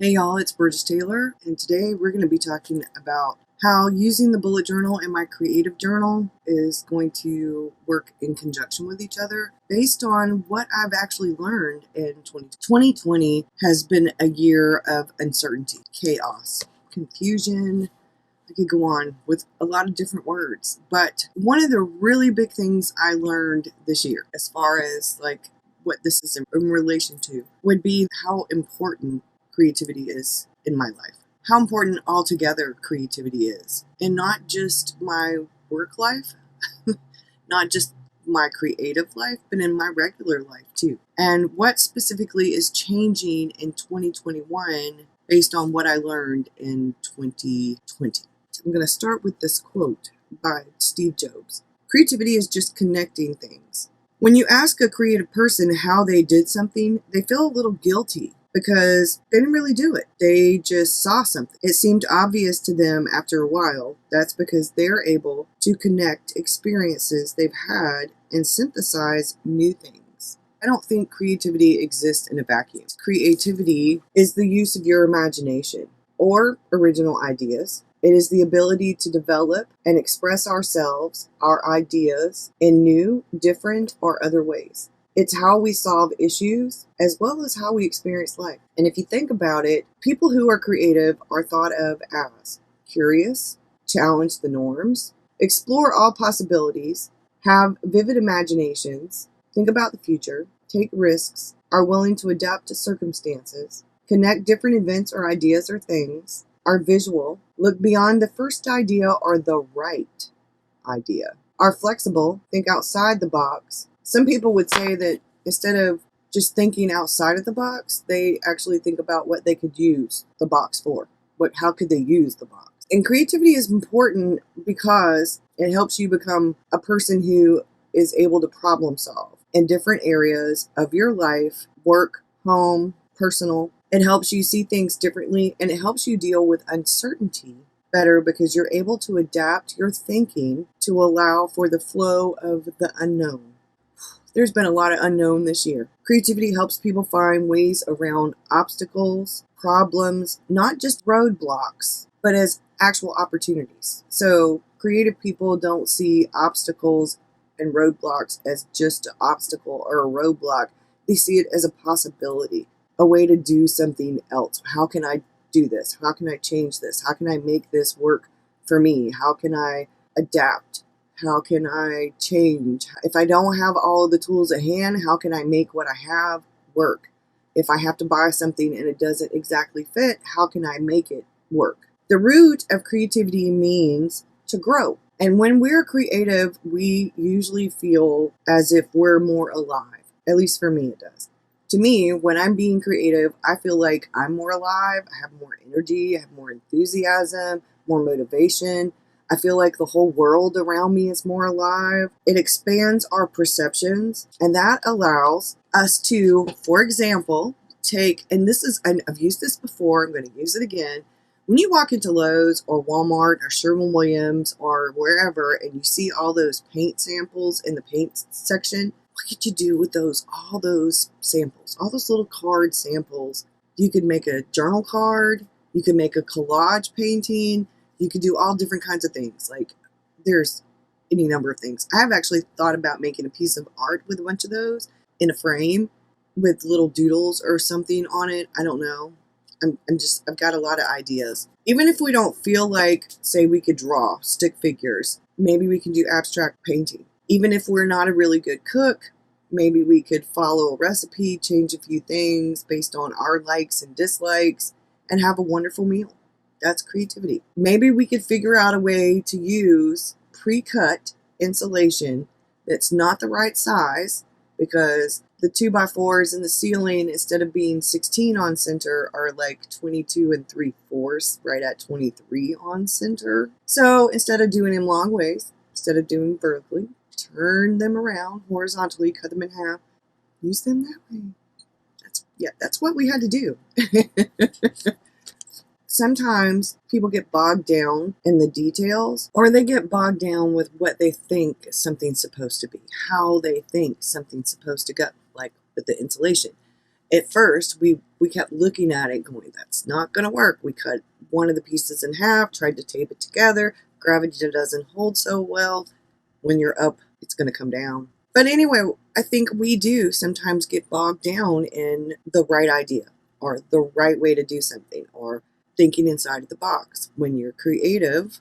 Hey y'all, it's Burgess Taylor, and today we're going to be talking about how using the bullet journal and my creative journal is going to work in conjunction with each other based on what I've actually learned in 2020. 2020 has been a year of uncertainty, chaos, confusion. I could go on with a lot of different words, but one of the really big things I learned this year, as far as like what this is in relation to, would be how important creativity is in my life. How important altogether creativity is. And not just my work life, not just my creative life, but in my regular life too. And what specifically is changing in 2021 based on what I learned in 2020. I'm going to start with this quote by Steve Jobs. Creativity is just connecting things. When you ask a creative person how they did something, they feel a little guilty because they didn't really do it. They just saw something. It seemed obvious to them after a while. That's because they're able to connect experiences they've had and synthesize new things. I don't think creativity exists in a vacuum. Creativity is the use of your imagination or original ideas. It is the ability to develop and express ourselves, our ideas, in new, different, or other ways. It's how we solve issues as well as how we experience life. And if you think about it, people who are creative are thought of as curious, challenge the norms, explore all possibilities, have vivid imaginations, think about the future, take risks, are willing to adapt to circumstances, connect different events or ideas or things, are visual, look beyond the first idea or the right idea, are flexible, think outside the box. Some people would say that instead of just thinking outside of the box, they actually think about what they could use the box for. How could they use the box? And creativity is important because it helps you become a person who is able to problem solve in different areas of your life, work, home, personal. It helps you see things differently, and it helps you deal with uncertainty better because you're able to adapt your thinking to allow for the flow of the unknown. There's been a lot of unknown this year. Creativity helps people find ways around obstacles, problems, not just roadblocks, but as actual opportunities. So creative people don't see obstacles and roadblocks as just an obstacle or a roadblock. They see it as a possibility, a way to do something else. How can I do this? How can I change this? How can I make this work for me? How can I adapt? How can I change? If I don't have all of the tools at hand, how can I make what I have work? If I have to buy something and it doesn't exactly fit, how can I make it work? The root of creativity means to grow. And when we're creative, we usually feel as if we're more alive. At least for me, it does. To me, when I'm being creative, I feel like I'm more alive, I have more energy, I have more enthusiasm, more motivation. I feel like the whole world around me is more alive. It expands our perceptions, and that allows us to, for example, I've used this before, I'm going to use it again. When you walk into Lowe's or Walmart or Sherwin-Williams or wherever, and you see all those paint samples in the paint section, what could you do with all those samples, all those little card samples? You could make a journal card, you could make a collage painting, you could do all different kinds of things. Like, there's any number of things. I've actually thought about making a piece of art with a bunch of those in a frame with little doodles or something on it. I don't know. I've got a lot of ideas. Even if we don't feel like, say, we could draw stick figures, maybe we can do abstract painting. Even if we're not a really good cook, maybe we could follow a recipe, change a few things based on our likes and dislikes, and have a wonderful meal. That's creativity. Maybe we could figure out a way to use pre-cut insulation that's not the right size because the 2x4s in the ceiling, instead of being 16 on center, are like 22 3/4, right at 23 on center. So instead of doing them long ways, instead of doing vertically, turn them around horizontally, cut them in half, use them that way. That's what we had to do. Sometimes people get bogged down in the details, or they get bogged down with what they think something's supposed to be, how they think something's supposed to go, like with the insulation. At first, we kept looking at it going, that's not going to work. We cut one of the pieces in half, tried to tape it together. Gravity doesn't hold so well. When you're up, it's going to come down. But anyway, I think we do sometimes get bogged down in the right idea or the right way to do something or thinking inside of the box. When you're creative,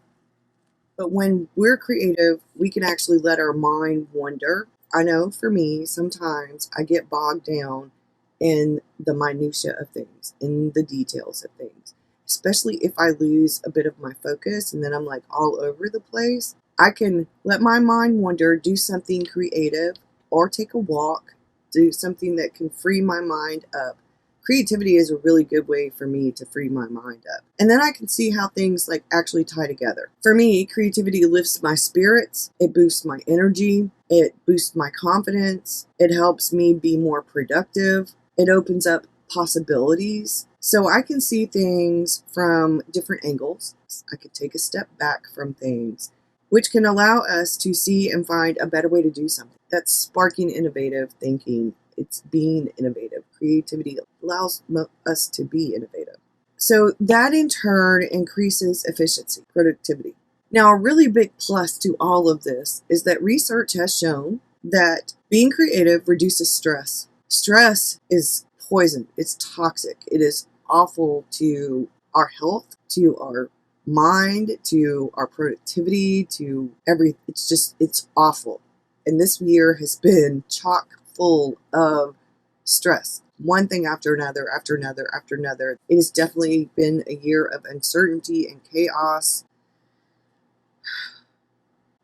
but when we're creative, we can actually let our mind wander. I know for me, sometimes I get bogged down in the minutia of things, in the details of things, especially if I lose a bit of my focus and then I'm like all over the place. I can let my mind wander, do something creative, or take a walk, do something that can free my mind up. Creativity is a really good way for me to free my mind up. And then I can see how things like actually tie together. For me, creativity lifts my spirits, it boosts my energy, it boosts my confidence, it helps me be more productive, it opens up possibilities. So I can see things from different angles. I could take a step back from things, which can allow us to see and find a better way to do something. That's sparking innovative thinking. It's being innovative. Creativity allows us to be innovative. So that in turn increases efficiency, productivity. Now, a really big plus to all of this is that research has shown that being creative reduces stress. Stress is poison. It's toxic. It is awful to our health, to our mind, to our productivity, to everything. It's awful. And this year has been chock full of stress. One thing after another, after another, after another. It has definitely been a year of uncertainty and chaos.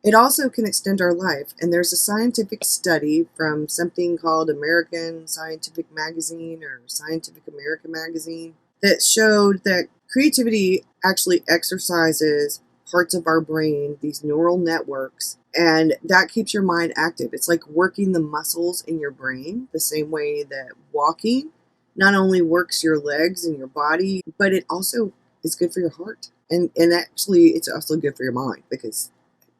It also can extend our life. And there's a scientific study from something called American Scientific Magazine or Scientific American Magazine that showed that creativity actually exercises parts of our brain, these neural networks, and that keeps your mind active. It's like working the muscles in your brain the same way that walking not only works your legs and your body, but it also is good for your heart. And actually, it's also good for your mind because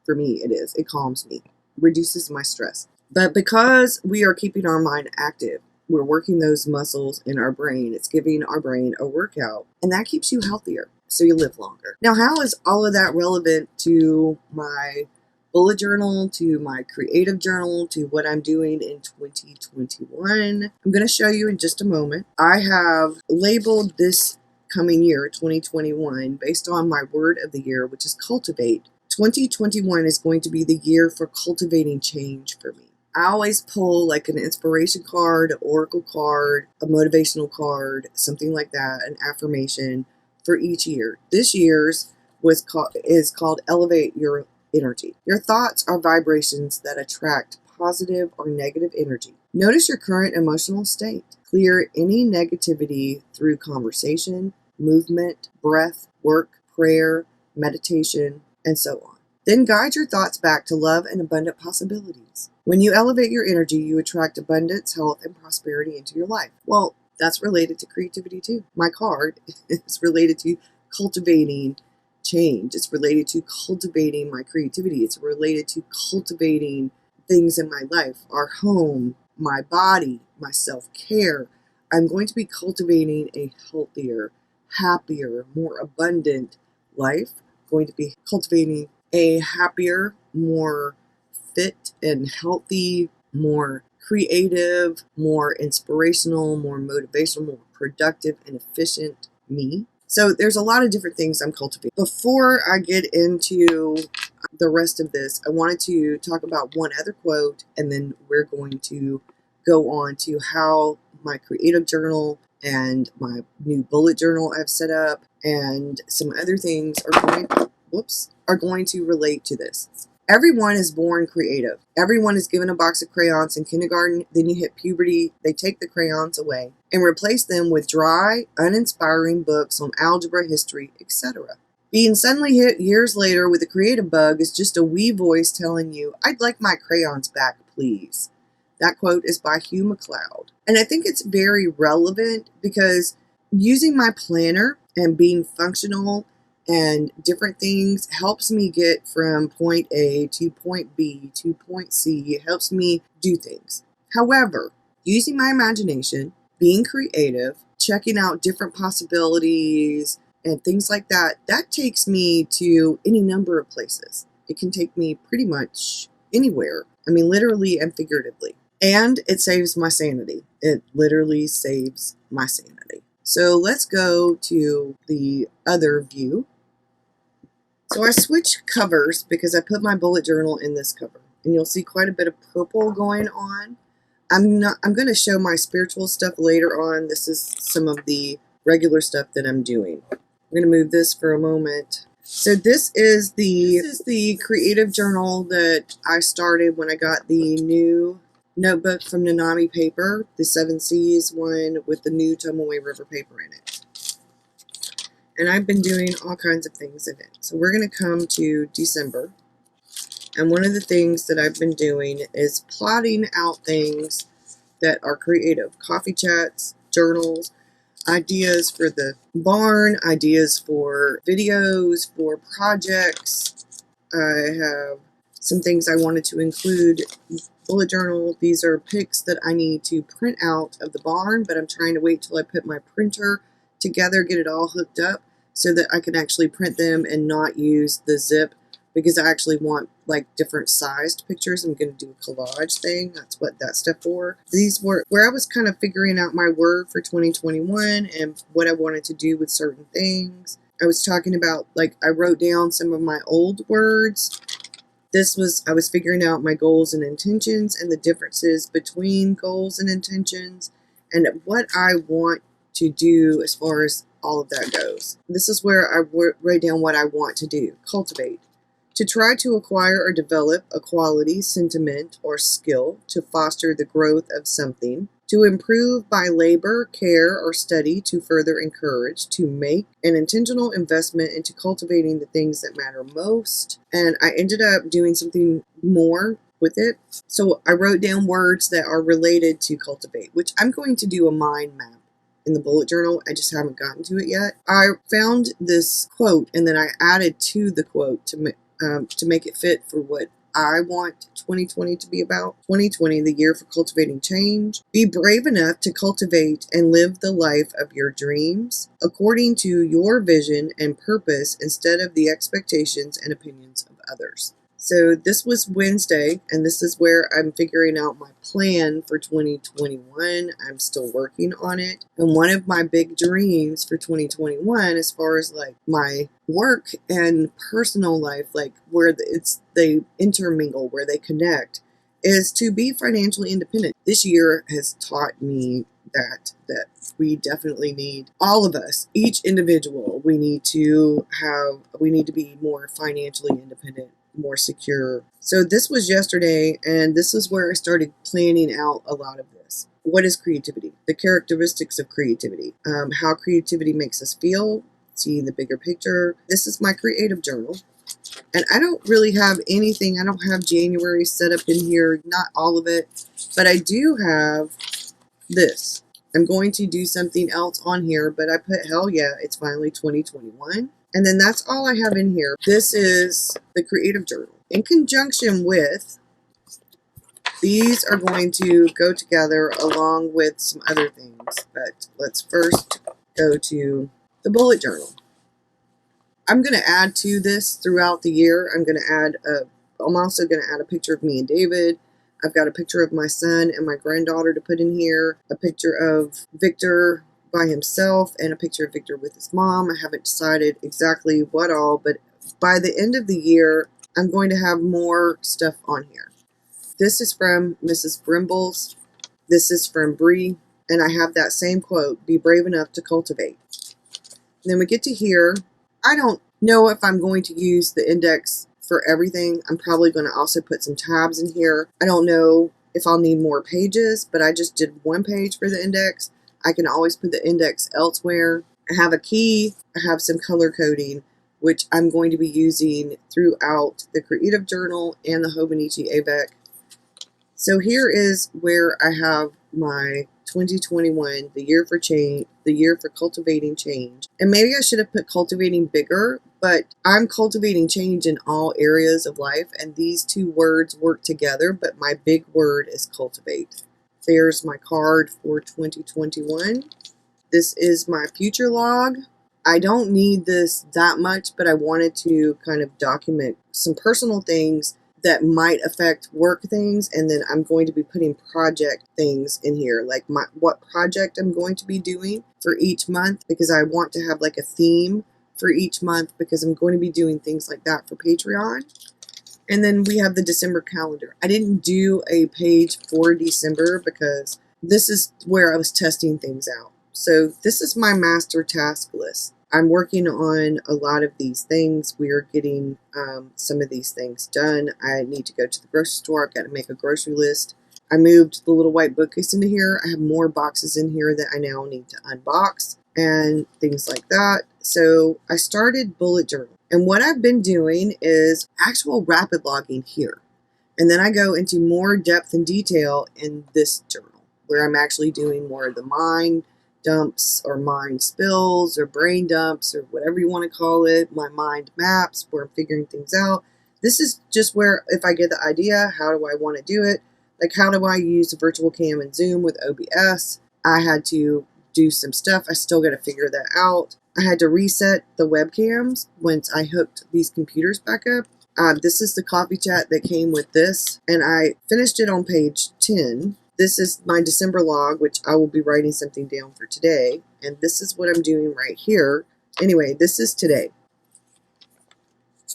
for me, it is. It calms me, reduces my stress. But because we are keeping our mind active, we're working those muscles in our brain. It's giving our brain a workout, and that keeps you healthier, so you live longer. Now, how is all of that relevant to my bullet journal, to my creative journal, to what I'm doing in 2021? I'm going to show you in just a moment. I have labeled this coming year, 2021, based on my word of the year, which is cultivate. 2021 is going to be the year for cultivating change for me. I always pull like an inspiration card, an oracle card, a motivational card, something like that, an affirmation for each year. This year's is called Elevate Your Energy. Your thoughts are vibrations that attract positive or negative energy. Notice your current emotional state. Clear any negativity through conversation, movement, breath, work, prayer, meditation, and so on. Then guide your thoughts back to love and abundant possibilities. When you elevate your energy, you attract abundance, health, and prosperity into your life. Well, that's related to creativity too. My card is related to cultivating change. It's related to cultivating my creativity. It's related to cultivating things in my life, our home, my body, my self-care. I'm going to be cultivating a healthier, happier, more abundant life. I'm going to be cultivating a happier, more fit and healthy, more creative, more inspirational, more motivational, more productive and efficient me. So there's a lot of different things I'm cultivating. Before I get into the rest of this, I wanted to talk about one other quote, and then we're going to go on to how my creative journal and my new bullet journal I've set up and some other things are going to relate to this. Everyone is born creative. Everyone is given a box of crayons in kindergarten. Then you hit puberty. They take the crayons away and replace them with dry, uninspiring books on algebra, history, etc. Being suddenly hit years later with a creative bug is just a wee voice telling you, "I'd like my crayons back, please." That quote is by Hugh MacLeod. And I think it's very relevant because using my planner and being functional and different things helps me get from point A to point B to point C. It helps me do things. However, using my imagination being creative, checking out different possibilities and things like that, that takes me to any number of places. It can take me pretty much anywhere. I mean, literally and figuratively. And it saves my sanity. It literally saves my sanity. So let's go to the other view. So I switched covers because I put my bullet journal in this cover. And you'll see quite a bit of purple going on. I'm going to show my spiritual stuff later on. This is some of the regular stuff that I'm doing. I'm going to move this for a moment. So this is the creative journal that I started when I got the new notebook from Nanami Paper, the 7 Seas one with the new Tomoe River paper in it. And I've been doing all kinds of things in it. So we're going to come to December. And one of the things that I've been doing is plotting out things that are creative. Coffee chats, journals, ideas for the barn, ideas for videos, for projects. I have some things I wanted to include. Bullet journal. These are pics that I need to print out of the barn, but I'm trying to wait till I put my printer together, get it all hooked up, so that I can actually print them and not use the zip, because I actually want like different sized pictures. I'm going to do a collage thing. That's what that stuff for. These were where I was kind of figuring out my word for 2021 and what I wanted to do with certain things. I was talking about, like, I wrote down some of my old words. I was figuring out my goals and intentions and the differences between goals and intentions and what I want to do as far as all of that goes. This is where I write down what I want to do. Cultivate. To try to acquire or develop a quality, sentiment, or skill to foster the growth of something. To improve by labor, care, or study to further encourage. To make an intentional investment into cultivating the things that matter most. And I ended up doing something more with it. So I wrote down words that are related to cultivate, which I'm going to do a mind map in the bullet journal. I just haven't gotten to it yet. I found this quote and then I added to the quote to make it fit for what I want 2020 to be about. 2020, the year for cultivating change. Be brave enough to cultivate and live the life of your dreams according to your vision and purpose instead of the expectations and opinions of others. So this was Wednesday, and this is where I'm figuring out my plan for 2021. I'm still working on it. And one of my big dreams for 2021, as far as like my work and personal life, like where they intermingle, where they connect, is to be financially independent. This year has taught me that we definitely need, all of us, each individual, we need to be more financially independent, more secure. So this was yesterday, and this is where I started planning out a lot of this. What is creativity? The characteristics of creativity. How creativity makes us feel. See the bigger picture. This is my creative journal. And I don't really have anything. I don't have January set up in here. Not all of it. But I do have this. I'm going to do something else on here, but I put, hell yeah, it's finally 2021. And then that's all I have in here. This is the creative journal. In conjunction with, these are going to go together along with some other things. But let's first go to the bullet journal. I'm going to add to this throughout the year. I'm also going to add a picture of me and David. I've got a picture of my son and my granddaughter to put in here. A picture of Victor by himself and a picture of Victor with his mom. I haven't decided exactly what all, but by the end of the year, I'm going to have more stuff on here. This is from Mrs. Brimble's. This is from Bree. And I have that same quote, be brave enough to cultivate. And then we get to here. I don't know if I'm going to use the index for everything. I'm probably going to also put some tabs in here. I don't know if I'll need more pages, but I just did one page for the index. I can always put the index elsewhere. I have a key. I have some color coding, which I'm going to be using throughout the creative journal and the Hobonichi AVEC. So here is where I have my 2021, the year for change, the year for cultivating change. And maybe I should have put cultivating bigger, but I'm cultivating change in all areas of life, and these two words work together, but my big word is cultivate. There's my card for 2021. This is my future log. I don't need this that much, but I wanted to kind of document some personal things that might affect work things, and then I'm going to be putting project things in here, like what project I'm going to be doing for each month, because I want to have like a theme for each month, because I'm going to be doing things like that for Patreon. And then we have the December calendar. I didn't do a page for December because this is where I was testing things out. So this is my master task list. I'm working on a lot of these things. We are getting some of these things done. I need to go to the grocery store. I've got to make a grocery list. I moved the little white bookcase into here. I have more boxes in here that I now need to unbox and things like that. So I started bullet journal. And what I've been doing is actual rapid logging here. And then I go into more depth and detail in this journal, where I'm actually doing more of the mind dumps or mind spills or brain dumps or whatever you want to call it, my mind maps where I'm figuring things out. This is just where, if I get the idea, how do I want to do it? Like, how do I use a virtual cam and Zoom with OBS? I had to do some stuff. I still got to figure that out. I had to reset the webcams once I hooked these computers back up. This is the coffee chat that came with this, and I finished it on page 10. This is my December log, which I will be writing something down for today, and this is what I'm doing right here. Anyway, this is today.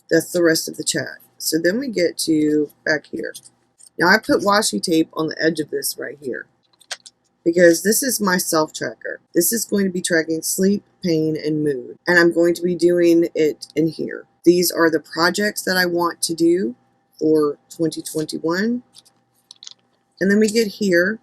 That's the rest of the chat. So then we get to back here. Now I put washi tape on the edge of this right here, because this is my self-tracker. This is going to be tracking sleep, pain, and mood. And I'm going to be doing it in here. These are the projects that I want to do for 2021. And then we get here,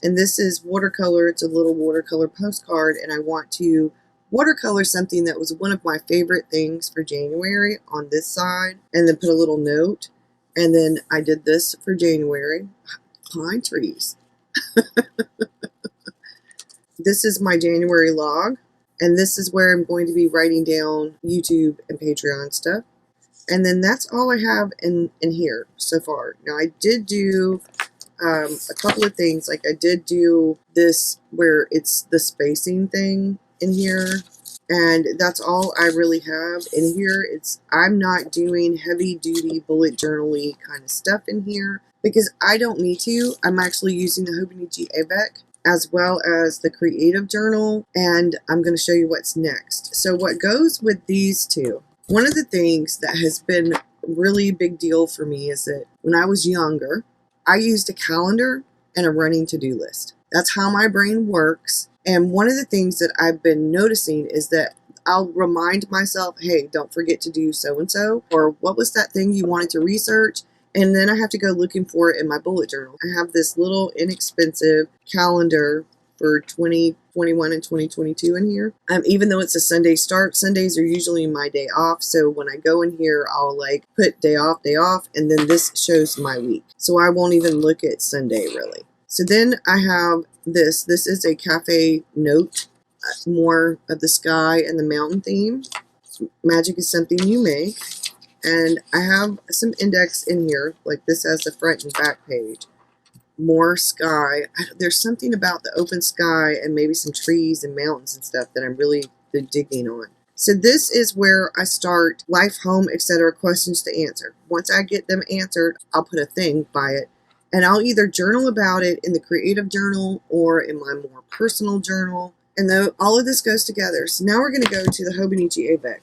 and this is watercolor. It's a little watercolor postcard, and I want to watercolor something that was one of my favorite things for January on this side, and then put a little note. And then I did this for January. Pine trees. This is my January log, and this is where I'm going to be writing down YouTube and Patreon stuff. And then that's all I have in here so far. Now I did do a couple of things, like I did do this where it's the spacing thing in here, and that's all I really have in here. I'm not doing heavy duty bullet journal-y kind of stuff in here because I don't need to. I'm actually using the Hobonichi AVEC as well as the creative journal, and I'm going to show you what's next. So what goes with these two, one of the things that has been really big deal for me is that when I was younger, I used a calendar and a running to-do list. That's how my brain works. And one of the things that I've been noticing is that I'll remind myself, hey, don't forget to do so-and-so, or what was that thing you wanted to research? And then I have to go looking for it in my bullet journal. I have this little inexpensive calendar for 2021 and 2022 in here. Even though it's a Sunday start, Sundays are usually my day off. So when I go in here, I'll like put day off, and then this shows my week. So I won't even look at Sunday really. So then I have this. This is a cafe note, more of the sky and the mountain theme. Magic is something you make. And I have some index in here, like this has the front and back page. More sky. There's something about the open sky and maybe some trees and mountains and stuff that I'm really digging on. So this is where I start life, home, etc. questions to answer. Once I get them answered, I'll put a thing by it. And I'll either journal about it in the creative journal or in my more personal journal. And all of this goes together. So now we're going to go to the Hobonichi AVEC.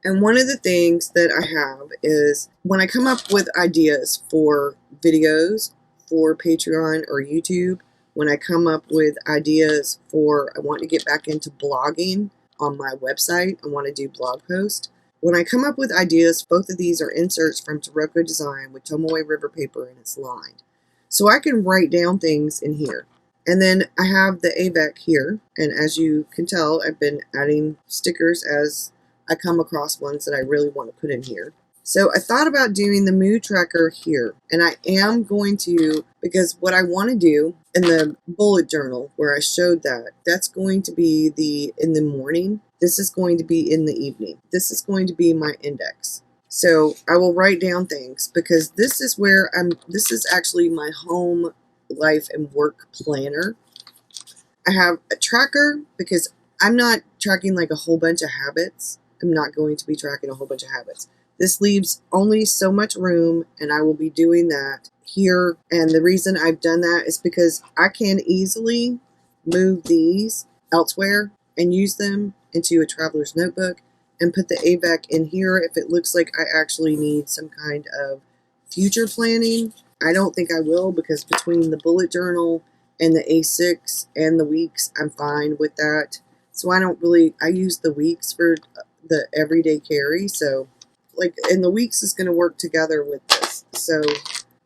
And one of the things that I have is when I come up with ideas for videos for Patreon or YouTube, when I come up with ideas for, I want to get back into blogging on my website, I want to do blog posts. When I come up with ideas, both of these are inserts from Taroko Design with Tomoe River paper, and it's lined. So I can write down things in here. And then I have the AVEC here, and as you can tell, I've been adding stickers as I come across ones that I really want to put in here. So I thought about doing the mood tracker here, and I am going to, because what I want to do in the bullet journal where I showed that, that's going to be in the morning. This is going to be in the evening. This is going to be my index. So I will write down things because this is where this is actually my home life and work planner. I have a tracker because I'm not tracking like a whole bunch of habits. I'm not going to be tracking a whole bunch of habits. This leaves only so much room, and I will be doing that here. And the reason I've done that is because I can easily move these elsewhere and use them into a traveler's notebook and put the AVEC in here if it looks like I actually need some kind of future planning. I don't think I will, because between the bullet journal and the A6 and the weeks, I'm fine with that. So I use the weeks for the everyday carry. So and the weeks is going to work together with this. So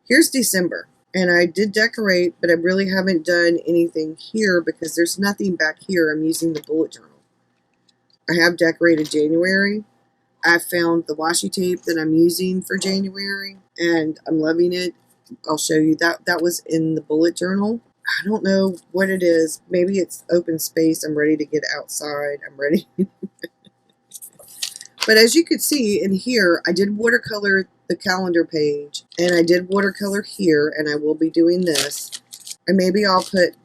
here's December. And I did decorate, but I really haven't done anything here because there's nothing back here. I'm using the bullet journal. I have decorated January. I found the washi tape that I'm using for January, and I'm loving it. I'll show you that. That was in the bullet journal. I don't know what it is. Maybe it's open space. I'm ready to get outside. I'm ready. But as you could see in here, I did watercolor the calendar page, and I did watercolor here, and I will be doing this. And maybe I'll put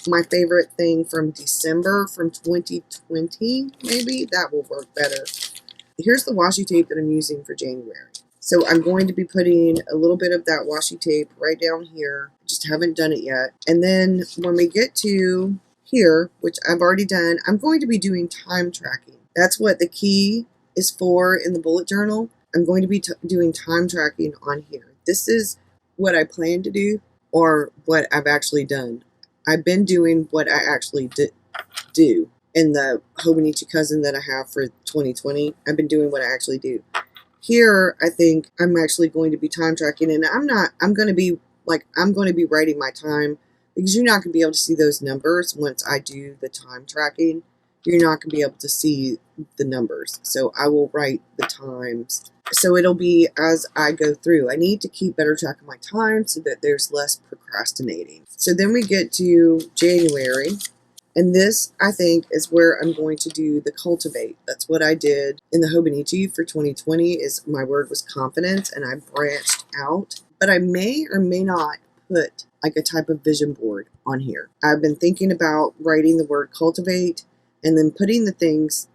my favorite thing from December from 2020. Maybe that will work better. Here's the washi tape that I'm using for January. So I'm going to be putting a little bit of that washi tape right down here. Just haven't done it yet. And then when we get to here, which I've already done, I'm going to be doing time tracking. That's what the key is for in the bullet journal. I'm going to be doing time tracking on here. This is what I plan to do, or what I've actually done. I've been doing what I actually do in the Hobonichi cousin that I have for 2020. I've been doing what I actually do. Here, I think I'm actually going to be time tracking, and I'm going to be writing my time, because you're not going to be able to see those numbers once I do the time tracking. You're not going to be able to see the numbers. So I will write the times. So it'll be as I go through. I need to keep better track of my time so that there's less procrastinating. So then we get to January. And this, I think, is where I'm going to do the cultivate. That's what I did in the Hobonichi for 2020. Is my word was confidence, and I branched out. But I may or may not put like a type of vision board on here. I've been thinking about writing the word cultivate and then putting the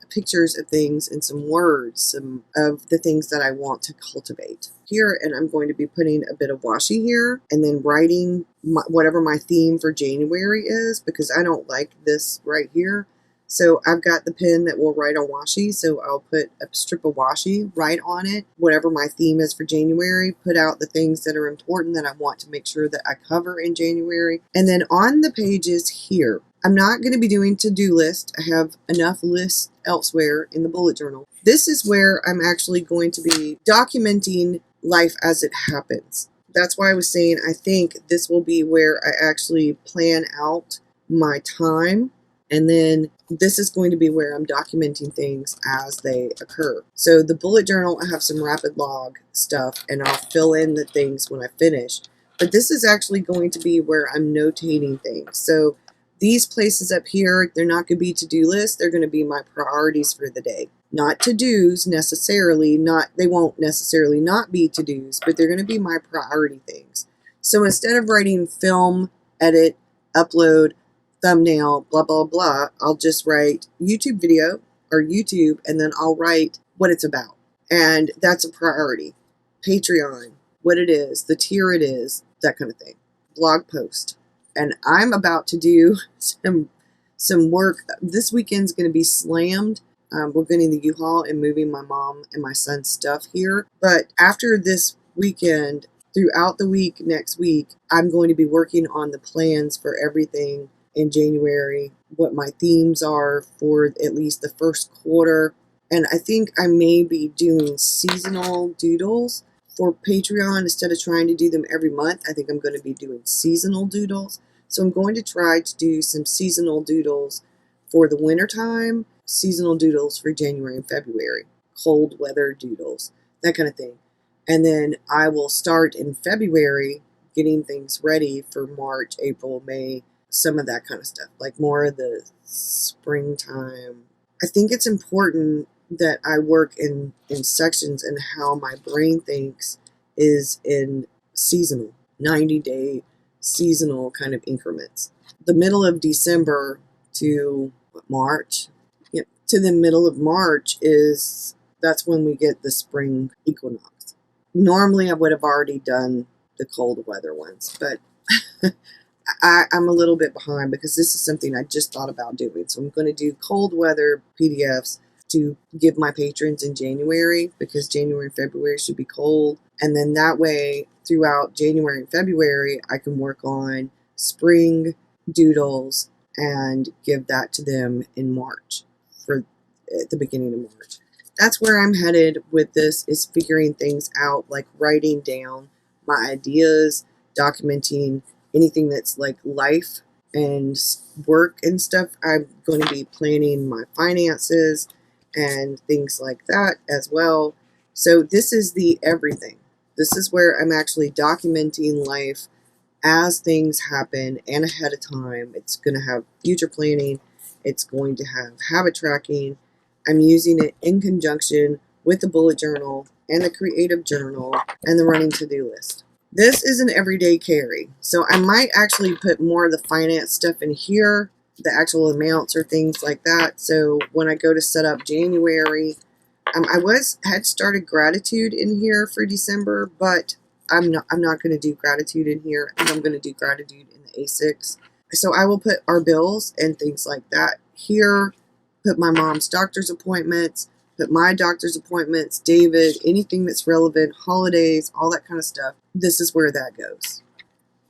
pictures of things and some words, some of the things that I want to cultivate here. And I'm going to be putting a bit of washi here and then writing whatever my theme for January is, because I don't like this right here. So I've got the pen that will write on washi, so I'll put a strip of washi, write on it whatever my theme is for January, put out the things that are important that I want to make sure that I cover in January. And then on the pages here, I'm not going to be doing to-do list. I have enough lists elsewhere in the bullet journal. This is where I'm actually going to be documenting life as it happens. That's why I was saying I think this will be where I actually plan out my time. And then this is going to be where I'm documenting things as they occur. So the bullet journal, I have some rapid log stuff, and I'll fill in the things when I finish. But this is actually going to be where I'm notating things. So these places up here, they're not going to be to-do lists. They're going to be my priorities for the day. Not to-dos necessarily. They won't necessarily not be to-dos, but they're going to be my priority things. So instead of writing film, edit, upload, thumbnail, blah, blah, blah, I'll just write YouTube video or YouTube, and then I'll write what it's about. And that's a priority. Patreon, what it is, the tier it is, that kind of thing. Blog post. And I'm about to do some work. This weekend's going to be slammed. We're getting the U-Haul and moving my mom and my son's stuff here. But after this weekend, throughout the week, next week, I'm going to be working on the plans for everything in January, what my themes are for at least the first quarter. And I think I may be doing seasonal doodles for Patreon instead of trying to do them every month. I think I'm going to be doing seasonal doodles. So I'm going to try to do some seasonal doodles for the wintertime, seasonal doodles for January and February, cold weather doodles, that kind of thing. And then I will start in February getting things ready for March, April, May, some of that kind of stuff, like more of the springtime. I think it's important that I work in sections, and how my brain thinks is in seasonal, 90-day seasonal kind of increments. The middle of December to March, to the middle of March that's when we get the spring equinox. Normally I would have already done the cold weather ones, but I'm a little bit behind because this is something I just thought about doing. So I'm going to do cold weather PDFs to give my patrons in January, because January and February should be cold. And then that way, throughout January and February, I can work on spring doodles and give that to them in March, for at the beginning of March. That's where I'm headed with this, is figuring things out, like writing down my ideas, documenting anything that's like life and work and stuff. I'm going to be planning my finances and things like that as well. So this is the everything. This is where I'm actually documenting life as things happen and ahead of time. It's going to have future planning. It's going to have habit tracking. I'm using it in conjunction with the bullet journal and the creative journal and the running to-do list. This is an everyday carry, so I might actually put more of the finance stuff in here, the actual amounts or things like that. So when I go to set up January, I had started gratitude in here for December, but I'm not going to do gratitude in here. I think I'm going to do gratitude in the A6. So I will put our bills and things like that here, put my mom's doctor's appointments, put my doctor's appointments, David, anything that's relevant, holidays, all that kind of stuff. This is where that goes.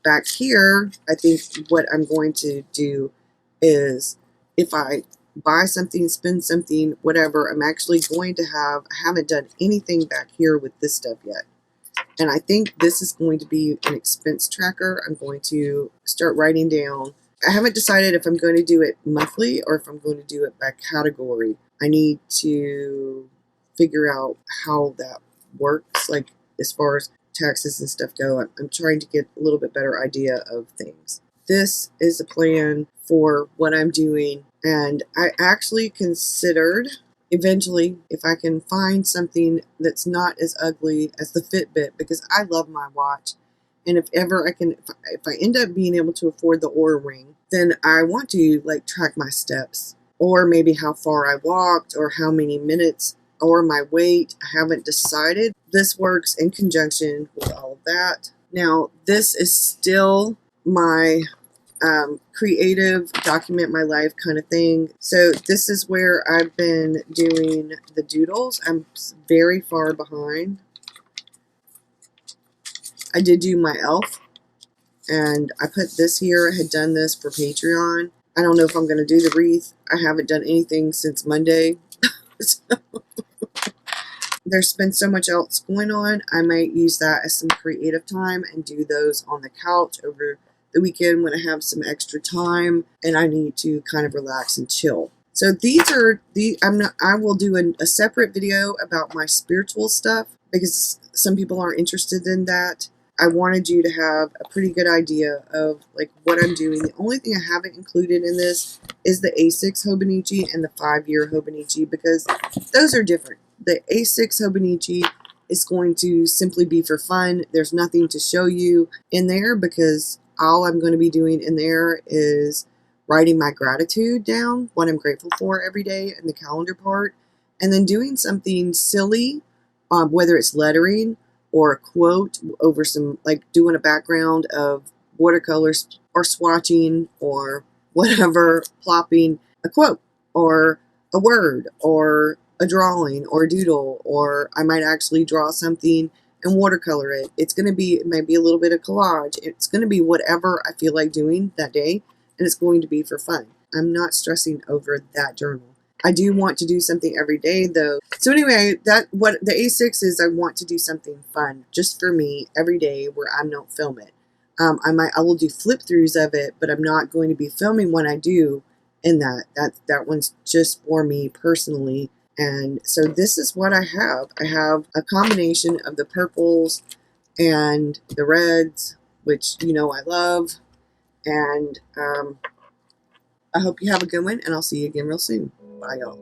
Back here, I think what I'm going to do is, if I buy something, spend something, whatever, I'm actually going to I haven't done anything back here with this stuff yet. And I think this is going to be an expense tracker. I'm going to start writing down. I haven't decided if I'm going to do it monthly or if I'm going to do it by category. I need to figure out how that works, like as far as taxes and stuff go. I'm trying to get a little bit better idea of things. This is a plan for what I'm doing, and I actually considered eventually, if I can find something that's not as ugly as the Fitbit, because I love my watch, and if ever I can, if I end up being able to afford the Oura Ring, then I want to like track my steps, or maybe how far I walked, or how many minutes, or my weight. I haven't decided. This works in conjunction with all of that. Now, this is still my creative, document my life kind of thing. So this is where I've been doing the doodles. I'm very far behind. I did do my elf, and I put this here. I had done this for Patreon. I don't know if I'm going to do the wreath. I haven't done anything since Monday. So, there's been so much else going on. I might use that as some creative time and do those on the couch over the weekend when I have some extra time and I need to kind of relax and chill. So these are I will do a separate video about my spiritual stuff, because some people aren't interested in that. I wanted you to have a pretty good idea of like what I'm doing. The only thing I haven't included in this is the A6 Hobonichi and the 5-year Hobonichi, because those are different. The A6 Hobonichi is going to simply be for fun. There's nothing to show you in there, because all I'm going to be doing in there is writing my gratitude down, what I'm grateful for every day in the calendar part, and then doing something silly, whether it's lettering or a quote over some, like doing a background of watercolors or swatching or whatever, plopping a quote or a word or a drawing or a doodle, or I might actually draw something and watercolor it. It's going to be, it might be a little bit of collage. It's going to be whatever I feel like doing that day, and it's going to be for fun. I'm not stressing over that journal. I do want to do something every day though. So anyway, what the A6 is, I want to do something fun just for me every day where I don't film it. I will do flip throughs of it, but I'm not going to be filming when I do in that one's just for me personally. And so this is what I have. I have a combination of the purples and the reds, which you know I love. And I hope you have a good one, and I'll see you again real soon. Bye, y'all.